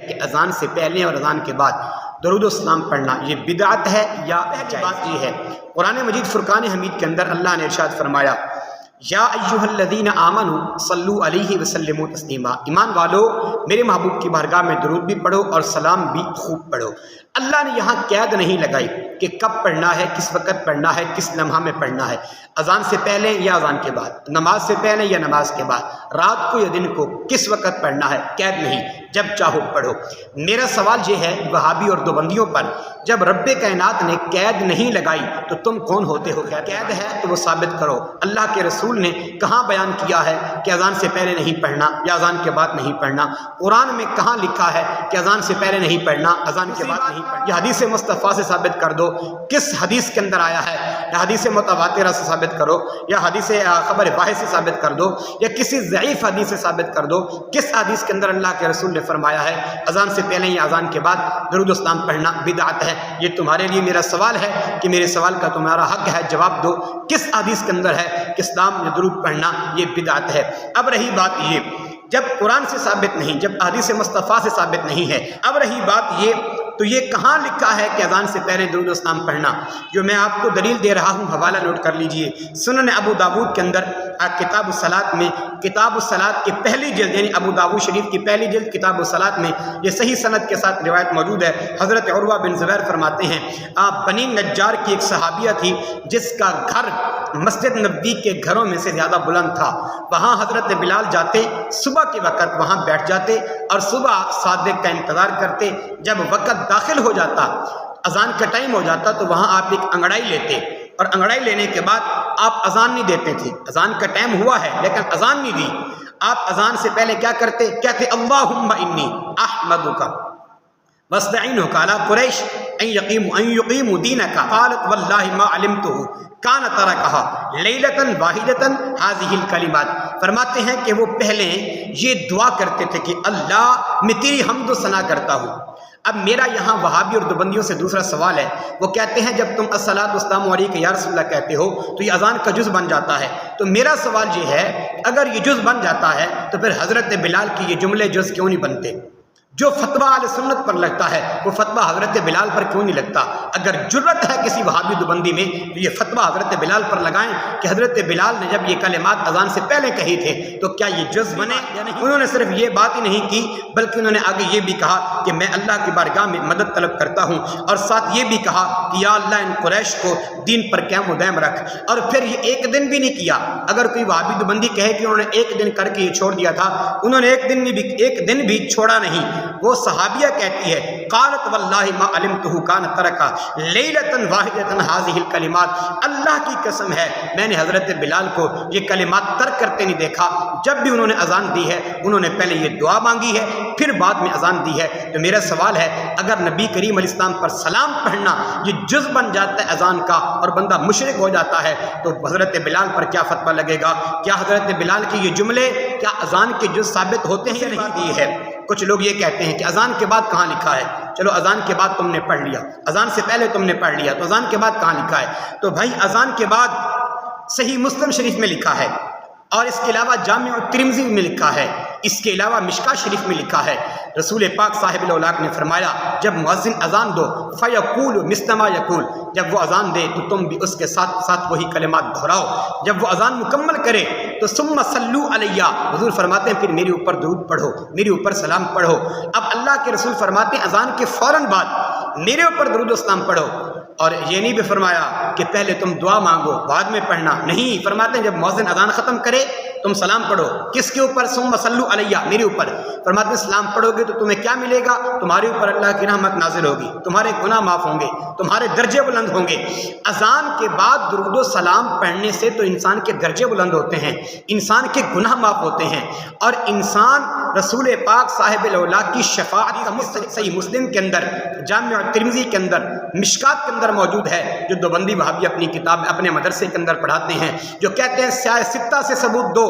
کہ اذان سے پہلے اور اذان کے بعد درود و سلام پڑھنا یہ بدعت ہے یا پہلی بات یہ ہے، قرآن مجید فرقان حمید کے اندر اللہ نے ارشاد فرمایا یا ایھا الذین آمنوا صلوا علیہ وسلموا تسلیما، ایمان والو میرے محبوب کی بارگاہ میں درود بھی پڑھو اور سلام بھی خوب پڑھو۔ اللہ نے یہاں قید نہیں لگائی کہ کب پڑھنا ہے، کس وقت پڑھنا ہے، کس لمحہ میں پڑھنا ہے، اذان سے پہلے یا اذان کے بعد، نماز سے پہلے یا نماز کے بعد، رات کو یا دن کو، کس وقت پڑھنا ہے، قید نہیں، جب چاہو پڑھو۔ میرا سوال یہ ہے وہابی اور دیوبندیوں پر، جب رب کائنات نے قید نہیں لگائی تو تم کون ہوتے ہو؟ قید ہے تو وہ ثابت کرو۔ اللہ کے رسول نے کہاں بیان کیا ہے کہ اذان سے پہلے نہیں پڑھنا یا اذان کے بعد نہیں پڑھنا؟ قرآن میں کہاں لکھا ہے کہ اذان سے پہلے نہیں پڑھنا، اذان کے بعد نہیں پڑھنا؟ یہ حدیث مصطفیٰ سے ثابت کر دو، کس حدیث کے اندر آیا ہے، یا حدیث متواترہ سے ثابت کرو، یا حدیث خبر واحد سے ثابت کر دو، یا کسی ضعیف حدیث سے ثابت کر دو، کس حدیث کے اندر اللہ کے رسول نے فرمایا ہے اذان سے پہلے یا اذان کے بعد درود و سلام پڑھنا بدعت ہے؟ یہ تمہارے لیے میرا سوال ہے کہ میرے سوال کا تمہارا حق ہے، جواب دو، کس حدیث کے اندر ہے کہ اسلام میں درود پڑھنا یہ بدعت ہے؟ اب رہی بات یہ، جب قرآن سے ثابت نہیں، جب حدیث مصطفیٰ سے ثابت نہیں ہے، اب رہی بات یہ تو یہ کہاں لکھا ہے کہ اذان سے پہلے درود و سلام پڑھنا؟ جو میں آپ کو دلیل دے رہا ہوں حوالہ نوٹ کر لیجئے، سنن ابو داود کے اندر کتاب الصلاۃ میں، کتاب الصلاۃ کی پہلی جلد یعنی ابو داود شریف کی پہلی جلد کتاب الصلاۃ میں یہ صحیح سند کے ساتھ روایت موجود ہے۔ حضرت عروہ بن زبیر فرماتے ہیں بنی نجار کی ایک صحابیہ تھی جس کا گھر مسجد نبوی کے گھروں میں سے زیادہ بلند تھا، وہاں حضرت بلال جاتے، صبح کے وقت وہاں بیٹھ جاتے اور صبح صادق کا انتظار کرتے، جب وقت داخل ہو جاتا، اذان کا ٹائم ہو جاتا تو وہاں آپ ایک انگڑائی لیتے اور انگڑائی لینے کے بعد آپ اذان نہیں دیتے تھے، اذان کا ٹائم ہوا ہے لیکن اذان نہیں دی، آپ اذان سے پہلے کیا کرتے؟ کہتے اللہم انی احمدک واستعینک علی قریش ان یقیموا دینک، قالت واللہ ما علمتہ کان ترکہا لیلۃ واحدۃ ہذہ الکلمات۔ فرماتے ہیں کہ وہ پہلے یہ دعا کرتے تھے کہ اللہ میں تیری حمد و ثنا کرتا ہوں۔ اب میرا یہاں وہابی اور دیوبندیوں سے دوسرا سوال ہے، وہ کہتے ہیں جب تم الصلاۃ والسلام علیک یا رسول اللہ کہتے ہو تو یہ اذان کا جز بن جاتا ہے، تو میرا سوال یہ ہے اگر یہ جز بن جاتا ہے تو پھر حضرت بلال کی یہ جملے جز کیوں نہیں بنتے؟ جو فتویٰ اہل سنت پر لگتا ہے وہ فتویٰ حضرت بلال پر کیوں نہیں لگتا؟ اگر جرت ہے کسی وہابی دیوبندی میں تو یہ فتویٰ حضرت بلال پر لگائیں کہ حضرت بلال نے جب یہ کلمات اذان سے پہلے کہی تھے تو کیا یہ جز بنے یا نہیں؟ انہوں نے صرف یہ بات ہی نہیں کی بلکہ انہوں نے آگے یہ بھی کہا کہ میں اللہ کی بارگاہ میں مدد طلب کرتا ہوں، اور ساتھ یہ بھی کہا کہ یا اللہ ان قریش کو دین پر قائم و دائم رکھ، اور پھر یہ ایک دن بھی نہیں کیا۔ اگر کوئی وہابی دیوبندی کہے کہ انہوں نے ایک دن کر کے یہ چھوڑ دیا تھا، انہوں نے ایک دن بھی چھوڑا نہیں۔ وہ صحابیہ کہتی ہے قالت واللہ ما علمتہ کان ترکا لیلۃ واحدۃ ہذہ الکلمات، اللہ کی قسم ہے میں نے حضرت بلال کو یہ کلمات ترک کرتے نہیں دیکھا، جب بھی انہوں نے اذان دی ہے انہوں نے پہلے یہ دعا مانگی ہے پھر بعد میں اذان دی ہے۔ تو میرا سوال ہے اگر نبی کریم علیہ السلام پر سلام پڑھنا یہ جز بن جاتا ہے اذان کا اور بندہ مشرک ہو جاتا ہے تو حضرت بلال پر کیا فتویٰ لگے گا؟ کیا حضرت بلال کے یہ جملے کیا اذان کے جز ثابت ہوتے ہیں یا نہیں؟ دی ہے کچھ لوگ یہ کہتے ہیں کہ اذان کے بعد کہاں لکھا ہے؟ چلو اذان کے بعد تم نے پڑھ لیا، اذان سے پہلے تم نے پڑھ لیا، تو اذان کے بعد کہاں لکھا ہے؟ تو بھائی اذان کے بعد صحیح مسلم شریف میں لکھا ہے، اور اس کے علاوہ جامع ترمذی میں لکھا ہے، اس کے علاوہ مشکاۃ شریف میں لکھا ہے۔ رسول پاک صاحب الاولاق نے فرمایا جب مؤذن اذان دو فیقول مثل ما یقول، جب وہ اذان دے تو تم بھی اس کے ساتھ ساتھ وہی کلمات دہراؤ۔ جب وہ اذان مکمل کرے تو ثم صلو علیہ، حضور فرماتے ہیں پھر میرے اوپر درود پڑھو، میرے اوپر سلام پڑھو۔ اب اللہ کے رسول فرماتے ہیں اذان کے فوراً بعد میرے اوپر درود و سلام پڑھو، اور یہ نہیں بھی فرمایا کہ پہلے تم دعا مانگو بعد میں پڑھنا، نہیں، فرماتے ہیں جب مؤذن اذان ختم کرے تم سلام پڑھو، کس کے اوپر؟ ثم صلو علیہ، میرے اوپر۔ فرماتے ہیں سلام پڑھو گے تو تمہیں کیا ملے گا؟ تمہارے اوپر اللہ کی رحمت نازل ہوگی، تمہارے گناہ معاف ہوں گے، تمہارے درجے بلند ہوں گے۔ اذان کے بعد درود و سلام پڑھنے سے تو انسان کے درجے بلند ہوتے ہیں، انسان کے گناہ معاف ہوتے ہیں، اور انسان رسول پاک صاحب الاولاق کی شفاعت کا صحیح مسلم کے اندر، جامع ترمذی کے اندر، مشکات کے اندر موجود ہے، جو دیوبندی وہابی اپنی کتاب اپنے مدرسے کے اندر پڑھاتے ہیں، جو کہتے ہیں سیاہ ستہ سے ثبوت دو